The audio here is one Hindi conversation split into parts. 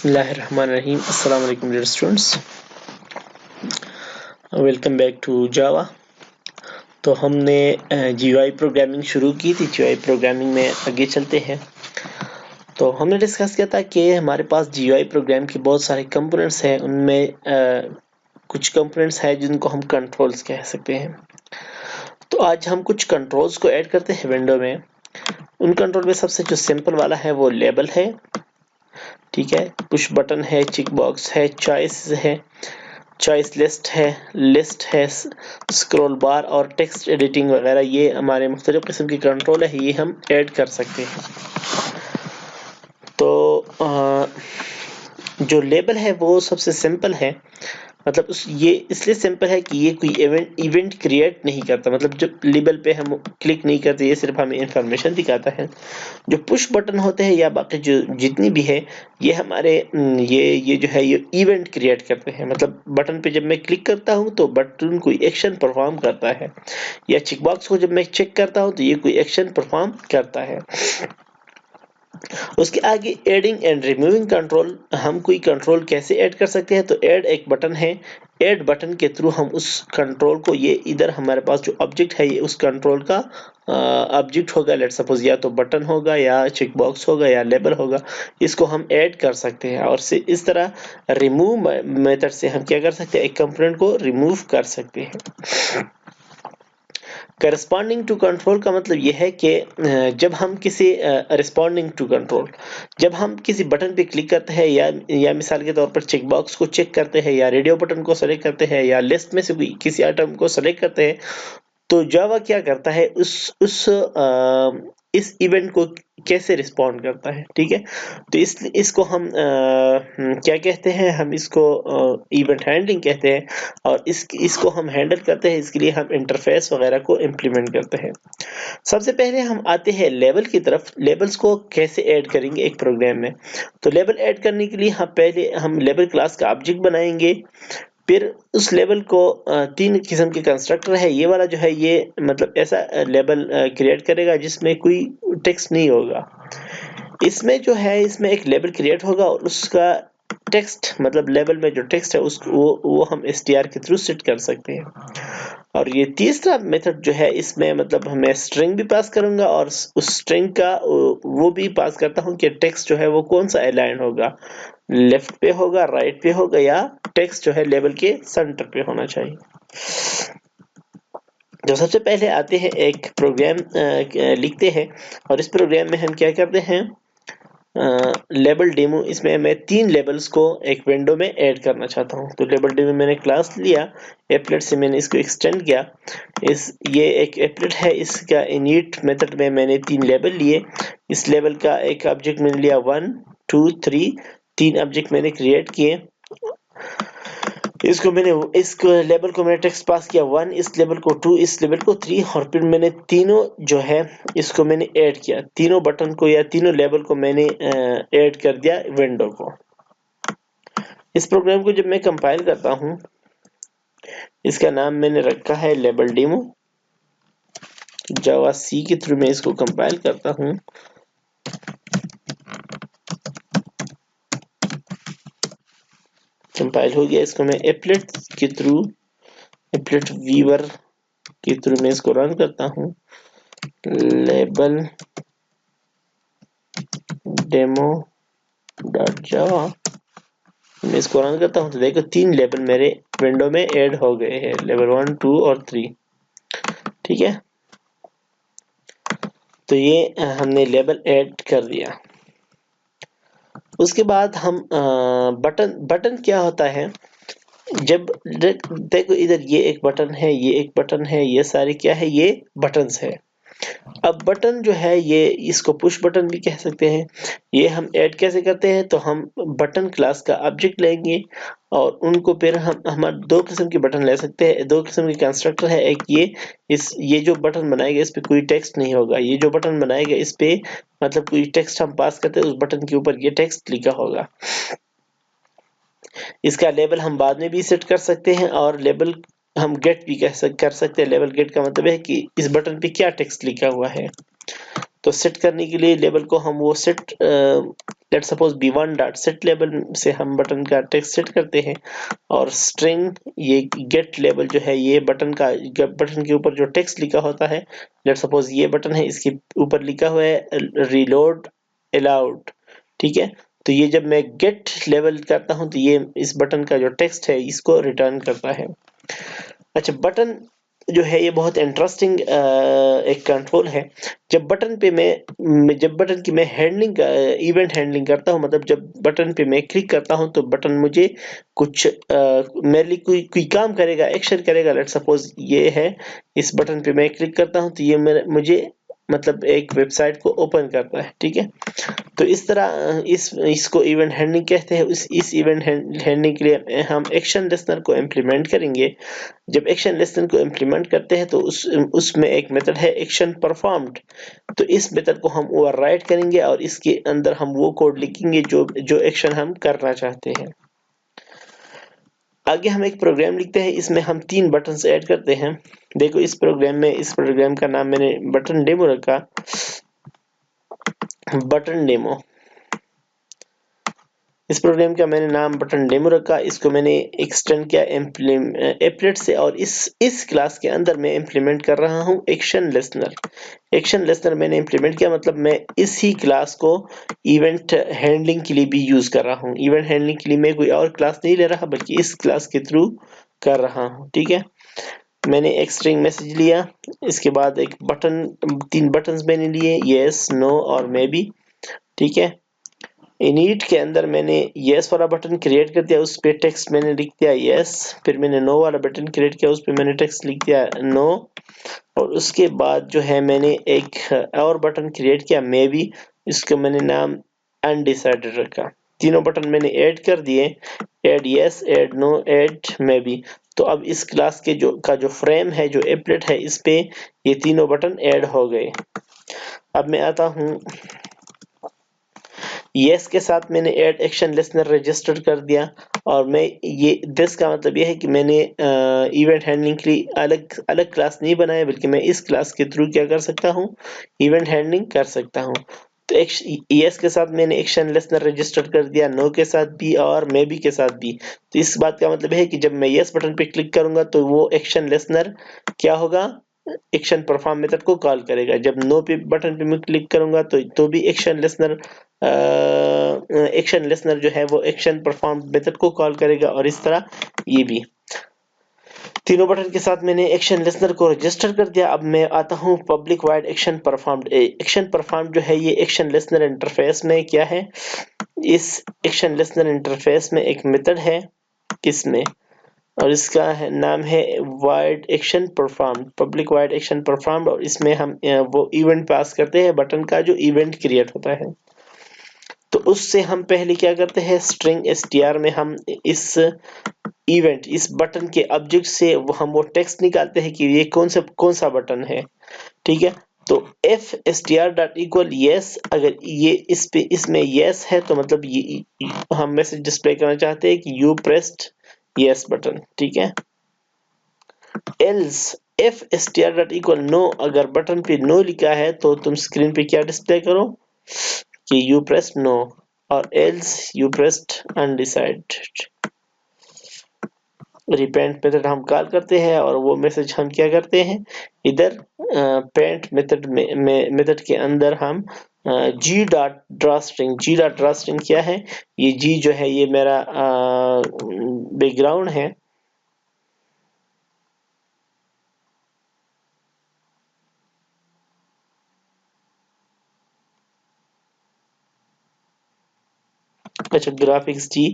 बिस्मिल्लाहिर्रहमानिर्रहीम। अस्सलाम वालेकुम dear students, welcome back to Java. तो हमने जीयूआई प्रोग्रामिंग शुरू की थी। जीयूआई प्रोग्रामिंग में आगे चलते हैं। तो हमने डिस्कस किया था कि हमारे पास जीयूआई प्रोग्राम के बहुत सारे कंपोनेंट्स हैं। उनमें कुछ कंपोनेंट्स हैं जिनको हम कंट्रोल्स कह सकते हैं। तो आज हम कुछ कंट्रोल्स को ऐड करते हैं विंडो में। उन कंट्रोल में सबसे जो सिंपल वाला है वो लेबल है, ठीक है। पुश बटन है, चेक बॉक्स है, चॉइस है, चॉइस लिस्ट है, स्क्रॉल बार और टेक्स्ट एडिटिंग वगैरह। ये हमारे मुख्तलिफ किस्म के कंट्रोल है, ये हम ऐड कर सकते हैं। तो जो लेबल है वो सबसे सिंपल है। मतलब ये इसलिए सिंपल है कि ये कोई इवेंट क्रिएट नहीं करता। मतलब जब लेबल पे हम क्लिक नहीं करते, ये सिर्फ हमें इंफॉर्मेशन दिखाता है। जो पुश बटन होते हैं या बाकी जो जितनी भी है, ये हमारे ये जो है ये इवेंट क्रिएट करते हैं। मतलब बटन पे जब मैं क्लिक करता हूँ तो बटन कोई एक्शन परफॉर्म करता है, या चेक बॉक्स को जब मैं चेक करता हूँ तो ये कोई एक्शन परफॉर्म करता है। उसके आगे एडिंग एंड रिमूविंग कंट्रोल। हम कोई कंट्रोल कैसे ऐड कर सकते हैं? तो ऐड एक बटन है, ऐड बटन के थ्रू हम उस कंट्रोल को, ये इधर हमारे पास जो ऑब्जेक्ट है ये उस कंट्रोल का ऑब्जेक्ट होगा। लेट सपोज या तो बटन होगा या चेक बॉक्स होगा या लेबल होगा, इसको हम ऐड कर सकते हैं। और से इस तरह रिमूव मेथड से हम क्या कर सकते हैं? एक कंपोनेंट को रिमूव कर सकते हैं। करस्पॉन्डिंग टू कंट्रोल का मतलब यह है कि जब हम किसी रिस्पॉन्डिंग टू कंट्रोल, जब हम किसी बटन पे क्लिक करते हैं या मिसाल के तौर पर चेक बॉक्स को चेक करते हैं या रेडियो बटन को सेलेक्ट करते हैं या लिस्ट में से किसी आइटम को सेलेक्ट करते हैं, तो जावा क्या करता है? इस इवेंट को कैसे रिस्पॉन्ड करता है, ठीक है। तो इसको हम क्या कहते हैं? हम इसको इवेंट हैंडलिंग कहते हैं। और इसको हम हैंडल करते हैं, इसके लिए हम इंटरफेस वगैरह को इम्प्लीमेंट करते हैं। सबसे पहले हम आते हैं लेबल की तरफ। लेबल्स को कैसे ऐड करेंगे एक प्रोग्राम में? तो लेबल ऐड करने के लिए पहले हम लेबल क्लास का ऑब्जेक्ट बनाएंगे। फिर उस लेबल को तीन किस्म के कंस्ट्रक्टर है। ये वाला जो है ये मतलब ऐसा लेबल क्रिएट करेगा जिसमें कोई टेक्स्ट नहीं होगा। इसमें जो है इसमें एक लेबल क्रिएट होगा और उसका टेक्स्ट, मतलब लेबल में जो टेक्स्ट है उसको वो हम str के थ्रू सेट कर सकते हैं। और ये तीसरा मेथड जो है इसमें मतलब मैं स्ट्रिंग भी पास करूंगा और उस स्ट्रिंग का वो भी पास करता हूं कि टेक्स्ट जो है वो कौन सा अलाइन होगा, लेफ्ट पे होगा, राइट पे होगा, या टेक्स्ट जो है लेबल के सेंटर पे होना चाहिए। तो सबसे पहले आते हैं एक प्रोग्राम लिखते हैं और इस प्रोग्राम में हम क्या करते हैं? Label demo. इसमें मैं 3 लेबल्स को एक विंडो में ऐड करना चाहता हूं। तो लेबल डेमो मैंने क्लास लिया, एप्लेट से मैंने इसको एक्सटेंड किया। ये एक एप्लेट है, इसका इनिट मेथड में मैंने 3 लेबल लिए। इस लेबल का एक ऑब्जेक्ट मैंने लिया 1 2 3, 3 ऑब्जेक्ट मैंने क्रिएट किए। इस लेबल को मैंने टेक्स्ट पास किया 1, इस लेबल को 2, इस लेबल को 3, और फिर मैंने तीनों जो है इसको मैंने ऐड किया। तीनों बटन को या तीनों लेबल को मैंने ऐड कर दिया विंडो को। इस प्रोग्राम को जब मैं कंपाइल करता हूं, इसका नाम मैंने रखा है लेबल डेमो। जावा सी के थ्रू मैं इसको कंपाइल करता हूं। कंपाइल हो गया। इसको मैं एप्लेट के थ्रू, एप्लेट वीवर के थ्रू मैं इसको रन करता हूं। लेबल डेमो डॉट जावा मैं इसको रन करता हूं तो देखो 3 लेबल मेरे विंडो में ऐड हो गए हैं, लेबल 1 2 और 3, ठीक है। तो ये हमने लेबल ऐड कर दिया। उसके बाद हम बटन क्या होता है? जब देखो इधर ये एक बटन है, ये एक बटन है, ये सारे क्या है? ये बटन्स है। अब बटन जो है ये इसको पुश बटन भी कह सकते हैं। ये हम ऐड कैसे करते हैं? तो हम बटन क्लास का ऑब्जेक्ट लेंगे और उनको फिर हम हमारे 2 किस्म के बटन ले सकते हैं। 2 किस्म के कंस्ट्रक्टर है। एक ये जो बटन बनाएगा इस पे कोई टेक्स्ट नहीं होगा। ये जो बटन बनाएगा इस पे मतलब कोई टेक्स्ट हम पास करते हैं, उस बटन के ऊपर ये टेक्स्ट लिखा होगा। इसका लेबल हम बाद में भी सेट कर सकते हैं और लेबल हम गेट भी कर सकते हैं। लेबल गेट का मतलब है कि इस बटन पे क्या टेक्स्ट लिखा हुआ है। तो सेट करने के लिए लेबल को हम वो set let's suppose b1 dot set label से हम बटन का टेक्स्ट सेट करते हैं और स्ट्रिंग ये गेट लेबल जो है ये बटन के ऊपर जो टेक्स्ट लिखा होता है, लेट्स सपोज ये बटन है, इसके ऊपर लिखा हुआ है रीलोड अलाउड, ठीक है। तो ये जब मैं गेट लेवल करता हूं तो ये इस बटन का जो टेक्स्ट है इसको रिटर्न करता है। अच्छा, बटन जो है ये बहुत इंटरेस्टिंग एक कंट्रोल है। जब बटन की मैं हैंडलिंग इवेंट हैंडलिंग करता हूँ, मतलब जब बटन पे मैं क्लिक करता हूँ तो बटन मुझे कुछ मेरे लिए कोई काम करेगा, एक्शन करेगा। लेट्स सपोज ये है, इस बटन पे मैं क्लिक करता हूँ तो ये मुझे मतलब एक वेबसाइट को ओपन करता है, ठीक है। तो इस तरह इसको इवेंट हैंडलिंग कहते हैं। इस इवेंट हैंडलिंग के लिए हम एक्शन लिस्टनर को इम्प्लीमेंट करेंगे। जब एक्शन लिस्टनर को इम्प्लीमेंट करते हैं तो उसमें एक मेथड है एक्शन परफॉर्म्ड। तो इस मेथड को हम ओवरराइड करेंगे और इसके अंदर हम वो कोड लिखेंगे जो एक्शन हम करना चाहते हैं। आगे हम एक प्रोग्राम लिखते हैं, इसमें हम 3 बटन्स ऐड करते हैं। देखो इस प्रोग्राम का नाम मैंने बटन डेमो रखा, बटन डेमो। इस प्रोग्राम का मैंने नाम बटन डेमो रखा, इसको मैंने एक्सटेंड किया एप्लेट से और इस क्लास के अंदर मैं इंप्लीमेंट कर रहा हूँ एक्शन लिस्टनर। एक्शन लिस्टनर मैंने इंप्लीमेंट किया, मतलब मैं इसी क्लास को इवेंट हैंडलिंग के लिए भी यूज कर रहा हूँ। इवेंट हैंडलिंग के लिए मैं कोई और क्लास नहीं ले रहा बल्कि इस क्लास के थ्रू कर रहा हूँ, ठीक है। मैंने एक स्ट्रिंग मैसेज लिया, इसके बाद एक बटन, 3 बटन्स मैंने लिए, यस, नो और मे बी, ठीक है। इनिट के अंदर मैंने यस वाला बटन क्रिएट कर दिया, उस पे टेक्स्ट मैंने लिख दिया यस। फिर मैंने नो वाला बटन क्रिएट किया, उस पे मैंने टेक्स्ट लिख दिया नो। और उसके बाद जो है मैंने एक और बटन क्रिएट किया मे बी, इसको मैंने नाम अनडिसाइडेड रखा। तीनों बटन मैंने ऐड कर दिए, add yes, add no, add maybe. तो अब इस क्लास के जो फ्रेम है, जो एप्लेट है, इस पे ये तीनों बटन ऐड हो गए। अब मैं आता हूँ, यस के साथ मैंने ऐड एक्शन लिस्टनर रजिस्टर कर दिया और मैं ये दिस का मतलब ये है कि मैंने इवेंट हैंडलिंग के लिए अलग अलग क्लास नहीं बनाया, बल्कि मैं इस क्लास के थ्रू क्या कर सकता हूँ, इवेंट हैंडलिंग कर सकता हूँ। तो यस के साथ मैंने एक्शन लिस्टनर रजिस्टर कर दिया, नो के साथ भी और मे बी के साथ भी। तो इस बात का मतलब है कि जब मैं यस बटन पे क्लिक करूंगा तो वो एक्शन लिस्टनर क्या होगा, एक्शन परफॉर्म मेथड को कॉल करेगा। जब नो पे बटन पे मैं क्लिक करूंगा तो भी एक्शन लिसनर जो है वो एक्शन परफॉर्म मेथड को कॉल करेगा और इस तरह ये भी। तीनों बटन के साथ मैंने एक्शन लिसनर को रजिस्टर कर दिया। अब मैं आता हूँ public wide action performed. Action performed जो है ये एक्शन लिसनर इंटरफेस में क्या है, इस एक्शन लिसनर इंटरफेस में एक मेथड है किसमें, और इसका नाम है wide action perform, public wide action perform. और इसमें हम वो इवेंट पास करते हैं बटन का जो इवेंट क्रिएट होता है। तो उससे हम पहले क्या करते हैं, स्ट्रिंग str में हम इस बटन के ऑब्जेक्ट से हम वो टेक्स्ट निकालते हैं कि ये कौन सा बटन है, ठीक है। तो f str dot equal yes, अगर ये इसमें यस है तो मतलब ये हम मैसेज डिस्प्ले करना चाहते हैं कि यू प्रेस्ड यस बटन, ठीक है। Else f str dot equal no, अगर बटन पे नो लिखा है तो तुम स्क्रीन पे क्या डिस्प्ले करो कि यू प्रेस्ड नो, और else you pressed undecided. Repent method हम कॉल करते हैं और वो मैसेज हम क्या करते हैं, इधर पेंट मेथड के अंदर हम जी डॉट ड्रा स्ट्रिंग क्या है, ये जी जो है ये मेरा बैकग्राउंड है। अच्छा, ग्राफिक्स जी,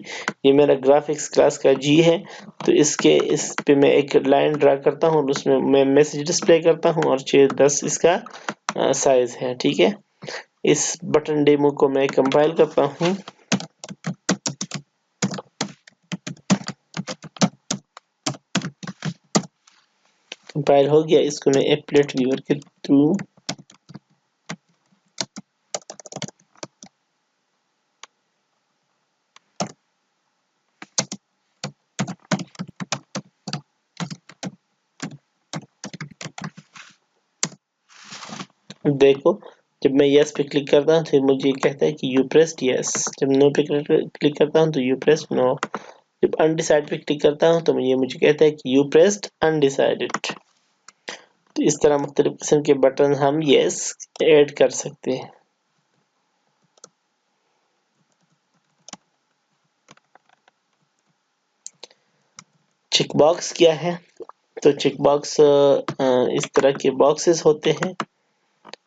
ये मेरा ग्राफिक्स क्लास का जी है। तो इस पे मैं एक लाइन ड्रा करता हूँ और उसमें मैं मैसेज डिस्प्ले करता हूँ और 610 इसका साइज है, ठीक है। इस बटन डेमो को मैं कंपाइल करता हूँ। कंपाइल हो गया, इसको मैं एप्लेट व्यूअर के थ्रू देखो जब मैं यस पे क्लिक करता हूँ तो मुझे कहता है कि यू प्रेस्ड यस। जब नो पे क्लिक करता हूँ तो यू प्रेस्ड नो। जब अनडिसाइड पे क्लिक करता हूँ तो ये मुझे कहता है कि यू प्रेस्ड अनडिसाइडेड। तो इस तरह मुख्तलिफ किस्म के बटन हम यस ऐड कर सकते हैं। चेक बॉक्स क्या है? तो चेक बॉक्स इस तरह के बॉक्सेस होते हैं,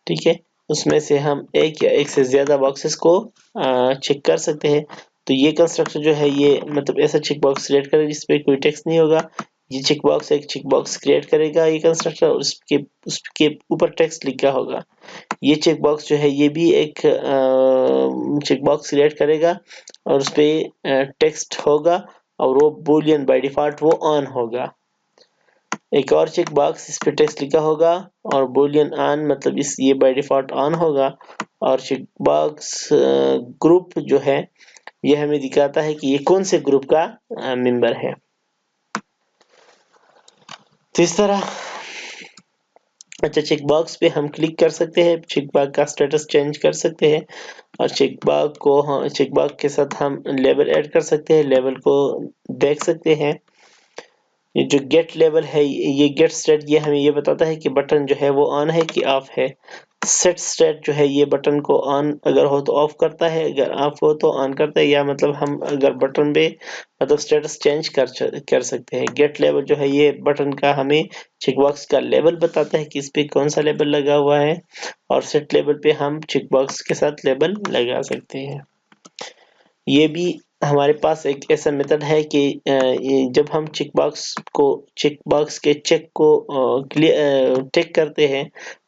ठीक है। उसमें से हम एक या एक से ज्यादा बॉक्सेस को चेक कर सकते हैं। तो ये कंस्ट्रक्टर जो है ये मतलब ऐसा चेक बॉक्स क्रिएट करे जिसपे कोई टेक्स्ट नहीं होगा। ये चेक बॉक्स एक चेक बॉक्स क्रिएट करेगा ये कंस्ट्रक्टर, और उसके ऊपर टेक्स्ट लिखा होगा। ये चेक बॉक्स जो है ये भी एक चेक बॉक्स क्रिएट करेगा और उसपे टेक्स्ट होगा, और वो बूलियन बाय डिफॉल्ट वो ऑन होगा। एक और चेक बॉक्स इस पे टेक्स्ट लिखा होगा और बूलियन ऑन मतलब इस ये बाय डिफॉल्ट ऑन होगा। और चेक बॉक्स ग्रुप जो है ये हमें दिखाता है कि ये कौन से ग्रुप का मेंबर है। तो इस तरह अच्छा चेक बॉक्स पे हम क्लिक कर सकते हैं, चेक बॉक्स का स्टेटस चेंज कर सकते हैं, और चेक बॉक्स को चेक बॉक्स के साथ हम लेबल ऐड कर सकते हैं, लेबल को देख सकते हैं। ये जो गेट लेवल है ये गेट स्टेट ये हमें ये बताता है कि बटन जो है वो ऑन है कि ऑफ है। सेट स्टेट जो है ये बटन को ऑन अगर हो तो ऑफ करता है, अगर ऑफ हो तो ऑन करता है, या मतलब हम अगर बटन पे मतलब स्टेटस चेंज कर सकते हैं। गेट लेवल जो है ये बटन का हमें चेकबॉक्स का लेवल बताता है कि इस पे कौन सा लेबल लगा हुआ है, और सेट लेवल पे हम चेकबॉक्स के साथ लेबल लगा सकते हैं। ये भी हमारे पास एक ऐसा मेथड है कि जब हम चेक बॉक्स के चेक को टिक करते हैं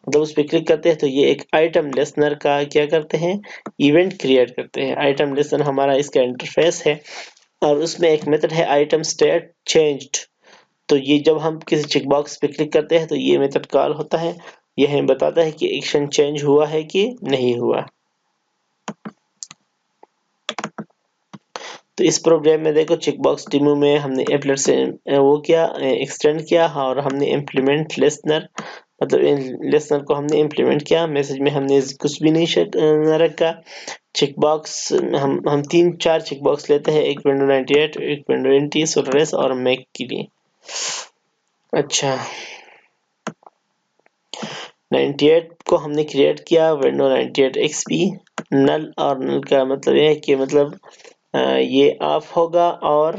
मतलब उस पर क्लिक करते हैं तो ये एक आइटम लिस्नर का क्या करते हैं इवेंट क्रिएट करते हैं। आइटम लिस्नर हमारा इसका इंटरफेस है और उसमें एक मेथड है आइटम स्टेट चेंज्ड। तो ये जब हम किसी चेक बॉक्स पे क्लिक करते हैं तो ये मेथड कॉल होता है। ये हमें बताता है कि एक्शन चेंज हुआ है कि नहीं हुआ। तो इस प्रोग्राम में देखो चेक बॉक्स डेमो में हमने एप्लेट से वो किया एक्सटेंड किया और हमने इम्प्लीमेंट लिस्नर मतलब लिस्नर को हमने इम्प्लीमेंट किया। मैसेज में हमने कुछ भी नहीं रखा। चेक बॉक्स हम 3-4 चेक बॉक्स लेते हैं, एक विंडो 98, एक विंडो NT, सोलरेस और मैक के लिए। अच्छा 98 को हमने क्रिएट किया विंडो 98 XP नल, और नल का मतलब यह है कि मतलब ये ऑफ होगा और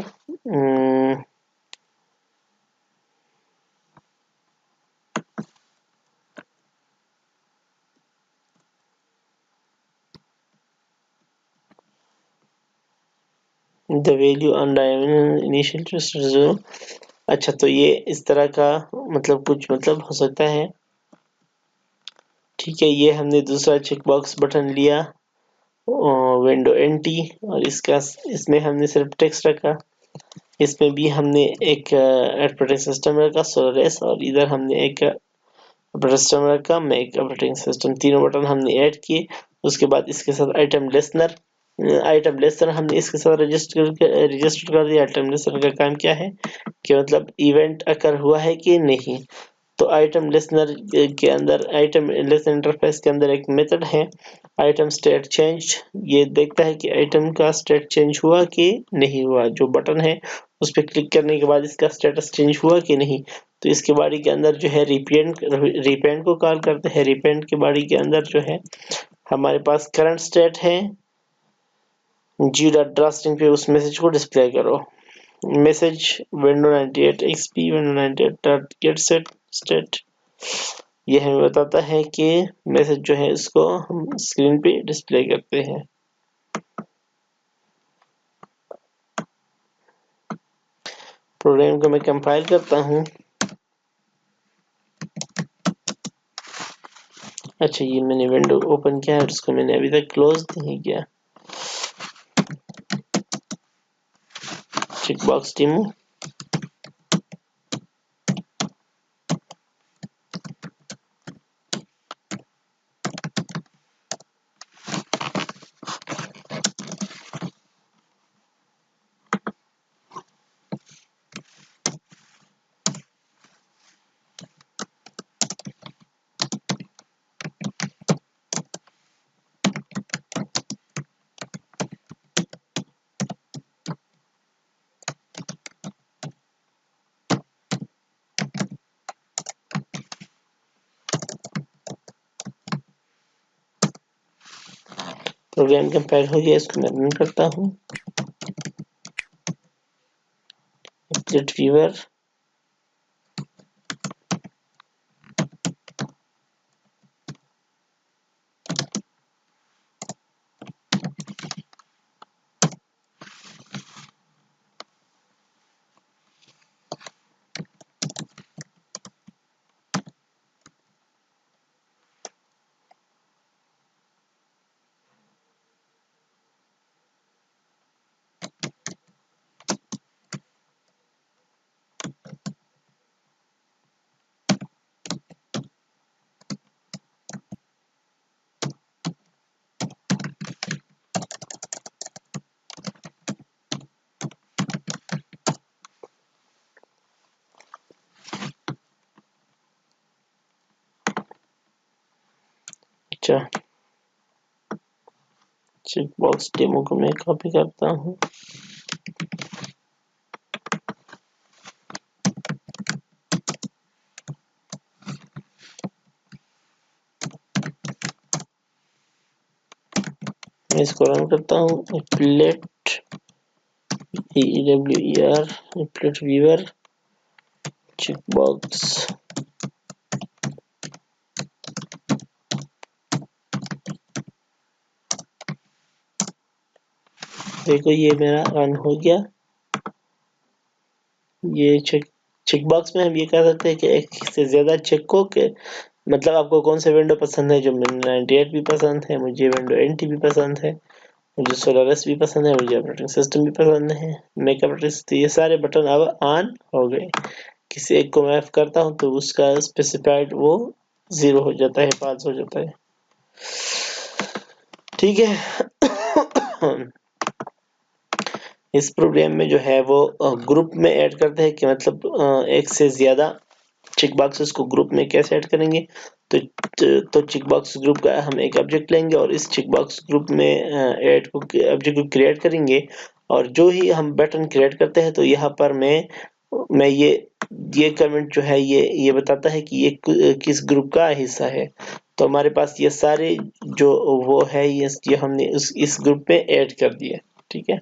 the value on dimension initial trust zero. अच्छा तो ये इस तरह का मतलब कुछ मतलब हो सकता है। ठीक है ये हमने दूसरा चेक बॉक्स बटन लिया विंडो NT, और इसमें हमने सिर्फ टेक्स्ट रखा। इसमें भी हमने एक ऑपरेटिंग सिस्टम रखा सोलरेस, और इधर हमने एक ऑपरेटिंग सिस्टम रखा मैक ऑपरेटिंग सिस्टम। तीनों बटन हमने ऐड किए। उसके बाद इसके साथ आइटम लिस्नर हमने इसके साथ रजिस्टर कर दिया। आइटम लिस्नर का काम क्या है कि मतलब इवेंट अकर हुआ है कि नहीं। तो आइटम लिस्नर के अंदर आइटम लिस्नर इंटरफेस के अंदर एक मेथड है आइटम स्टेट चेंज। ये देखता है कि आइटम का स्टेट चेंज हुआ कि नहीं हुआ। जो बटन है उस पर क्लिक करने के बाद इसका स्टेटस चेंज हुआ कि नहीं। तो इसके बॉडी के अंदर जो है रिपेंड को कॉल करते हैं। रिपेंड के बॉडी के अंदर जो है हमारे पास करंट स्टेट है जी डॉट ड्रा स्ट्रिंग पे उस मैसेज को डिस्प्ले करो। Message window 98 XP window 98 dot get set state ये हमें बताता है कि मैसेज जो है इसको हम स्क्रीन पे डिस्प्ले करते हैं। प्रोग्राम को मैं कंपाइल करता हूँ। अच्छा ये मैंने विंडो ओपन किया है और इसको मैंने अभी तक क्लोज नहीं किया। चेकबॉक्स डेमो प्रोग्राम कंपाइल हो गया, इसको मैं रन करता हूँ। एप्लेट व्यूअर, अच्छा चेक बॉक्स डेमो को मैं कॉपी करता हूँ। मैं इसको रन करता हूँ। Applet EWER applet viewer check box, देखो ये मेरा रन हो गया। ये चेक बॉक्स में हम ये कह सकते हैं कि एक से ज्यादा चेक को के मतलब आपको कौन सा विंडो पसंद है। जो मुझे 98 भी पसंद है, मुझे विंडो NT भी पसंद है, मुझे सोलारिस भी पसंद है, मुझे ऑपरेटिंग सिस्टम भी पसंद है, मैक ऑपरेटिंग सिस्टम। ये सारे बटन अब ऑन हो गए। किसी एक को मैं F करता हूँ तो उसका स्पेसिफाइड वो 0 हो जाता है, पास हो जाता है। ठीक है। इस प्रोग्राम में जो है वो ग्रुप में ऐड करते हैं कि मतलब एक से ज्यादा चेक बॉक्सेस को ग्रुप में कैसे ऐड करेंगे। तो चेक बॉक्स ग्रुप का हम एक ऑब्जेक्ट लेंगे और इस चेक बॉक्स ग्रुप में ऐड को ऑब्जेक्ट को क्रिएट करेंगे। और जो ही हम बटन क्रिएट करते हैं तो यहाँ पर मैं ये कमेंट जो है ये बताता है कि ये किस ग्रुप का हिस्सा है। तो हमारे पास ये सारे जो वो है ये हमने इस ग्रुप में ऐड कर दिया। ठीक है,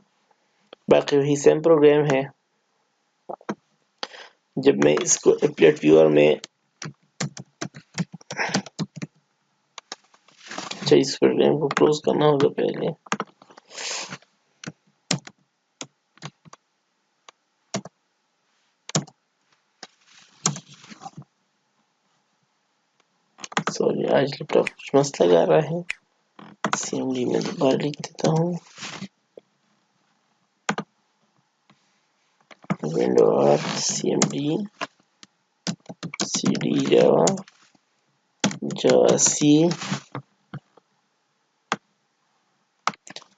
बाकी वही सेम प्रोग्राम है। जब मैं इसको एप्लेट व्यूअर में अच्छा इस प्रोग्राम को क्लोज करना होगा पहले। सॉरी आज लैपटॉप कुछ मसला गा रहा है। CMD में दोबारा लिख देता हूँ। विंडो R CMD CD जावा C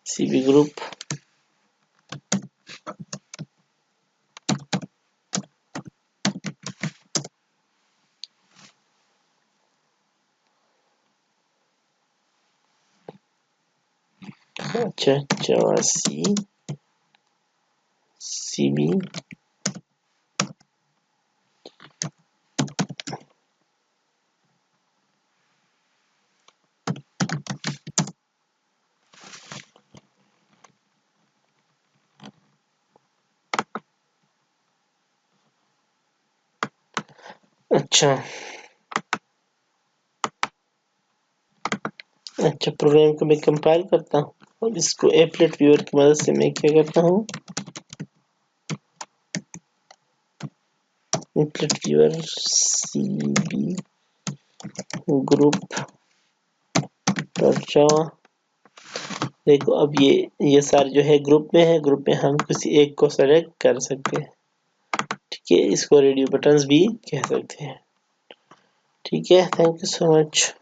CB ग्रुप। अच्छा जावा C CB अच्छा प्रोग्राम को मैं कंपाइल करता हूँ और इसको एप्लेट व्यूअर की मदद से मैं क्या करता हूँ, एप्लेट व्यूअर CB ग्रुप जावा। देखो अब ये सारे जो है ग्रुप में है, ग्रुप में हम किसी एक को सेलेक्ट कर सकते हैं। ठीक है, इसको रेडियो बटन्स भी कह सकते हैं। ठीक है, थैंक यू सो मच।